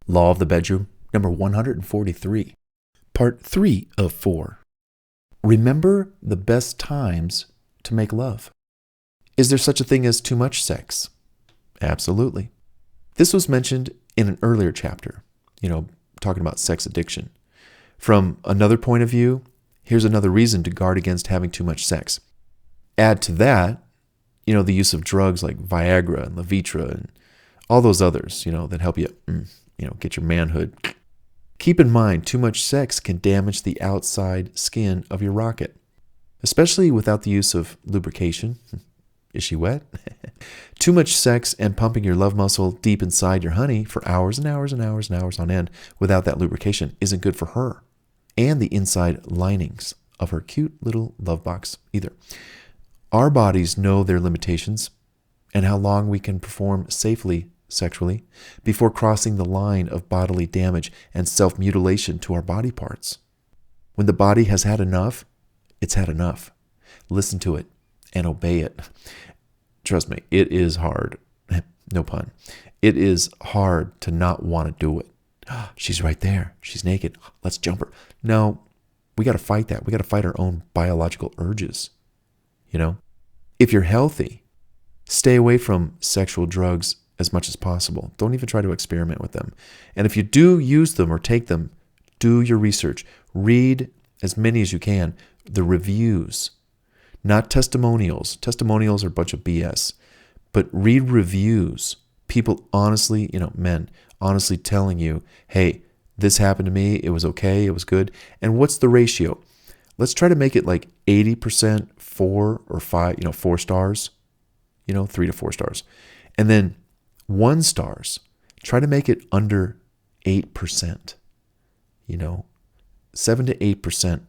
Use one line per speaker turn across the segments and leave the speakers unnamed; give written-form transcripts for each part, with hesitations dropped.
Law of the Bedroom, number 143. Part 3 of 4. Remember the best times to make love. Is there such a thing as too much sex? Absolutely. This was mentioned in an earlier chapter, talking about sex addiction. From another point of view, here's another reason to guard against having too much sex. Add to that, the use of drugs like Viagra and Levitra and all those others, that help you, get your manhood. Keep in mind, too much sex can damage the outside skin of your rocket, especially without the use of lubrication. Is she wet? Too much sex and pumping your love muscle deep inside your honey for hours and hours and hours and hours on end without that lubrication isn't good for her and the inside linings of her cute little love box either. Our bodies know their limitations and how long we can perform safely sexually before crossing the line of bodily damage and self-mutilation to our body parts. When the body has had enough, it's had enough. Listen to it and obey it. Trust me, it is hard. No pun. It is hard to not want to do it. She's right there. She's naked. Let's jump her. No, we got to fight that. We got to fight our own biological urges. If you're healthy, stay away from sexual drugs as much as possible. Don't even try to experiment with them. And if you do use them or take them, do your research. Read as many as you can, the reviews, not testimonials. Testimonials are a bunch of BS. But read reviews. People honestly, men, honestly telling you, hey, this happened to me. It was okay. It was good. And what's the ratio? Let's try to make it like 80% 4 or 5, 4 stars, 3 to 4 stars. And then 1 stars, try to make it under 8%, 7 to 8%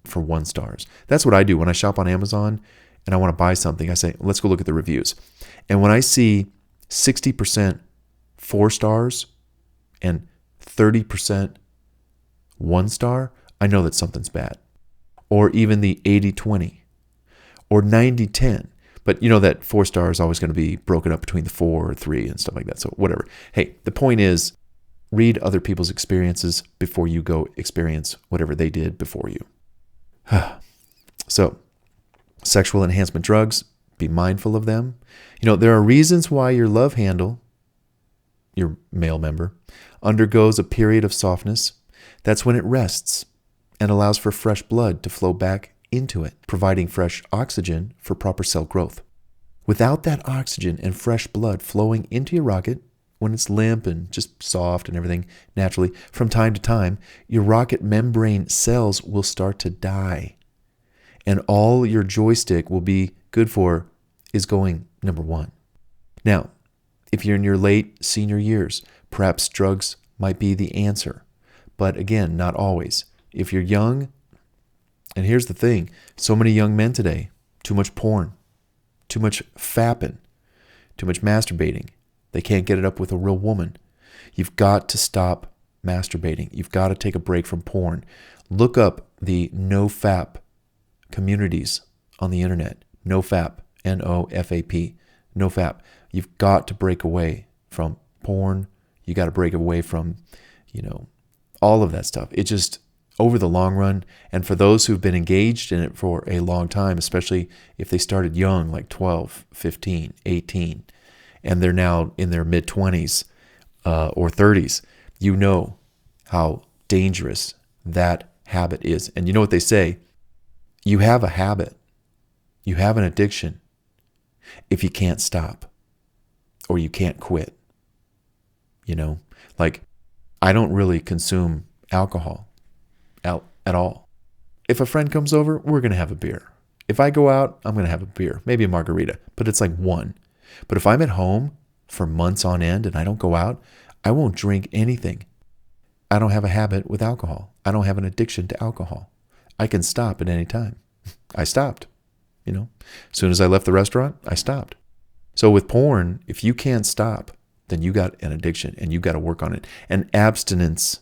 for 1 stars. That's what I do when I shop on Amazon and I want to buy something. I say, let's go look at the reviews. And when I see 60% 4 stars and 30% 1 star, I know that something's bad. Or even the 80-20 or 90-10. But that 4 star is always going to be broken up between the 4 or 3 and stuff like that. So whatever. Hey, the point is, read other people's experiences before you go experience whatever they did before you. So, sexual enhancement drugs, be mindful of them. There are reasons why your love handle, your male member, undergoes a period of softness. That's when it rests and allows for fresh blood to flow back into it, providing fresh oxygen for proper cell growth. Without that oxygen and fresh blood flowing into your rocket, when it's limp and just soft and everything naturally, from time to time, your rocket membrane cells will start to die. And all your joystick will be good for is going number 1. Now, if you're in your late senior years, perhaps drugs might be the answer. But again, not always. If you're young, and here's the thing, so many young men today, too much porn, too much fapping, too much masturbating. They can't get it up with a real woman. You've got to stop masturbating. You've got to take a break from porn. Look up the no-fap communities on the internet. No-fap, N-O-F-A-P, no-fap. You've got to break away from porn. You got to break away from, all of that stuff. It just, over the long run, and for those who've been engaged in it for a long time, especially if they started young, like 12, 15, 18, and they're now in their mid-20s or 30s, you know how dangerous that habit is. And you know what they say? You have a habit. You have an addiction if you can't stop or you can't quit. Like I don't really consume alcohol at all. If a friend comes over, we're going to have a beer. If I go out, I'm going to have a beer, maybe a margarita, but it's like 1. But if I'm at home for months on end and I don't go out, I won't drink anything. I don't have a habit with alcohol. I don't have an addiction to alcohol. I can stop at any time. I stopped, As soon as I left the restaurant, I stopped. So with porn, if you can't stop, then you got an addiction and you got to work on it. And abstinence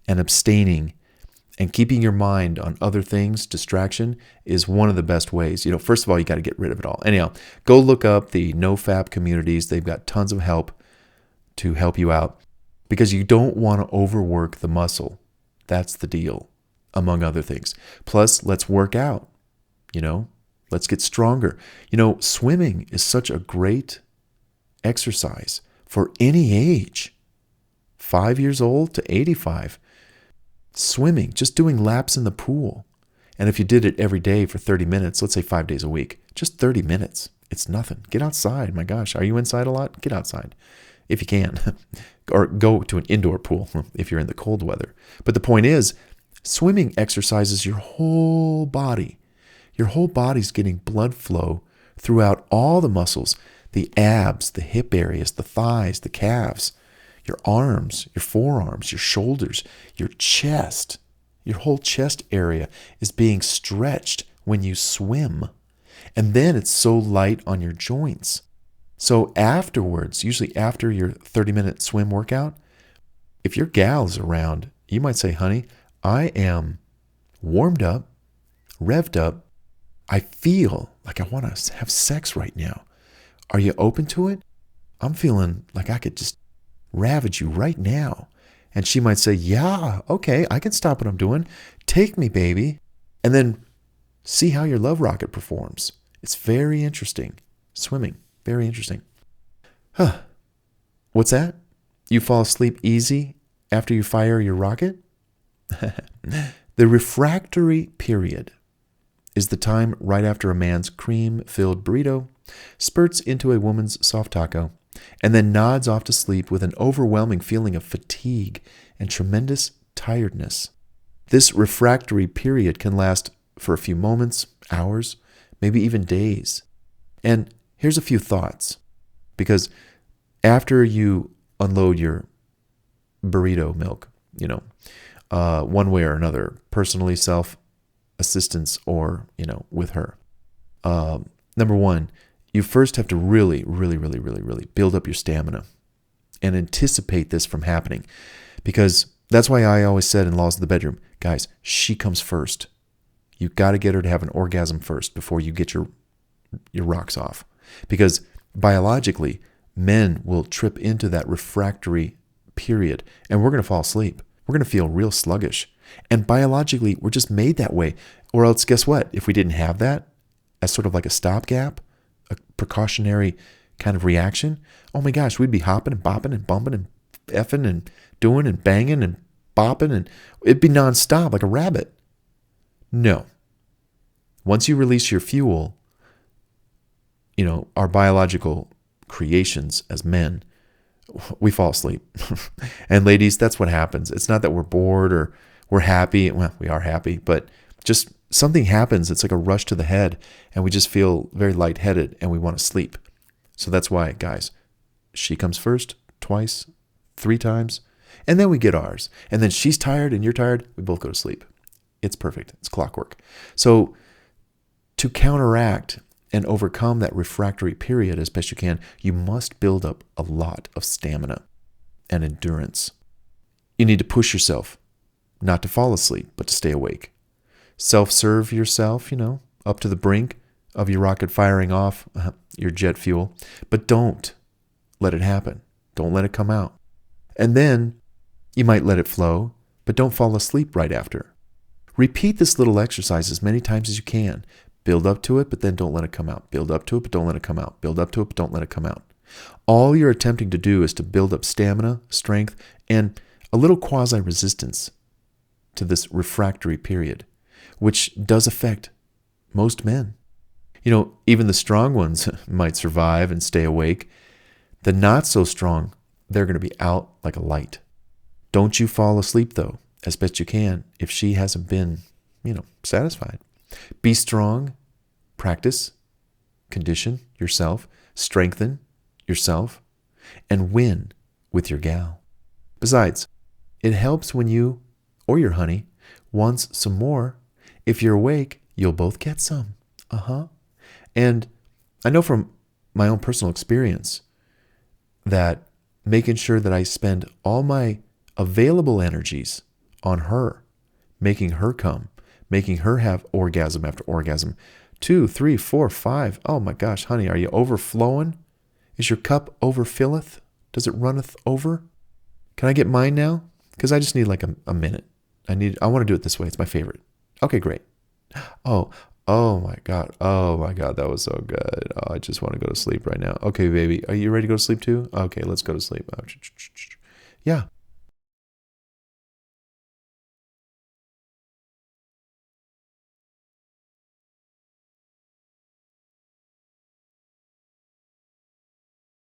and abstaining and keeping your mind on other things, distraction, is one of the best ways. First of all, you got to get rid of it all. Anyhow, go look up the no-fap communities. They've got tons of help to help you out. because you don't want to overwork the muscle. That's the deal, among other things. Plus, let's work out, let's get stronger. Swimming is such a great exercise for any age, 5 years old to 85. Swimming, just doing laps in the pool. And if you did it every day for 30 minutes, let's say 5 days a week, just 30 minutes, it's nothing. Get outside. My gosh, are you inside a lot? Get outside if you can. Or go to an indoor pool if you're in the cold weather. But the point is, swimming exercises your whole body. Your whole body's getting blood flow throughout all the muscles, the abs, the hip areas, the thighs, the calves, your arms, your forearms, your shoulders, your chest. Your whole chest area is being stretched when you swim. And then it's so light on your joints. So afterwards, usually after your 30-minute swim workout, if your gal is around, you might say, honey, I am warmed up, revved up. I feel like I want to have sex right now. Are you open to it? I'm feeling like I could just ravage you right now. And she might say, yeah, okay, I can stop what I'm doing. Take me, baby. And then see how your love rocket performs. It's very interesting. Swimming, very interesting. What's that? You fall asleep easy after you fire your rocket? The refractory period is the time right after a man's cream-filled burrito spurts into a woman's soft taco and then nods off to sleep with an overwhelming feeling of fatigue and tremendous tiredness. This refractory period can last for a few moments, hours, maybe even days. And here's a few thoughts, because after you unload your burrito milk, one way or another, personally, self-assistance, or, with her. Number one, you first have to really build up your stamina and anticipate this from happening. Because that's why I always said in Laws of the Bedroom, guys, she comes first. You got to get her to have an orgasm first before you get your rocks off. Because biologically, men will trip into that refractory period and we're going to fall asleep. We're going to feel real sluggish. And biologically, we're just made that way. Or else, guess what? If we didn't have that as sort of like a stopgap, a precautionary kind of reaction, oh my gosh, we'd be hopping and bopping and bumping and effing and doing and banging and bopping, and it'd be nonstop like a rabbit. No. Once you release your fuel, our biological creations as men, we fall asleep. And ladies, that's what happens. It's not that we're bored or we're happy. Well, we are happy, but just something happens. It's like a rush to the head and we just feel very lightheaded and we want to sleep. So that's why, guys, she comes first, twice, 3 times, and then we get ours. And then she's tired and you're tired. We both go to sleep. It's perfect. It's clockwork. So to counteract and overcome that refractory period as best you can, you must build up a lot of stamina and endurance. You need to push yourself, not to fall asleep, but to stay awake. Self-serve yourself, up to the brink of your rocket firing off your jet fuel, but don't let it happen. Don't let it come out. And then you might let it flow, but don't fall asleep right after. Repeat this little exercise as many times as you can. Build up to it, but then don't let it come out. Build up to it, but don't let it come out. Build up to it, but don't let it come out. All you're attempting to do is to build up stamina, strength, and a little quasi-resistance to this refractory period, which does affect most men. Even the strong ones might survive and stay awake. The not so strong, they're going to be out like a light. Don't you fall asleep, though, as best you can, if she hasn't been, satisfied. Be strong, practice, condition yourself, strengthen yourself, and win with your gal. Besides, it helps when you, or your honey, wants some more. If you're awake, you'll both get some. And I know from my own personal experience that making sure that I spend all my available energies on her, making her come, making her have orgasm after orgasm, 2, 3, 4, 5. Oh my gosh, honey, are you overflowing? Is your cup overfilleth? Does it runneth over? Can I get mine now? Because I just need like a minute. I want to do it this way. It's my favorite. Okay, great. Oh, oh my God. Oh my God. That was so good. Oh, I just want to go to sleep right now. Okay, baby. Are you ready to go to sleep too? Okay, let's go to sleep. Yeah.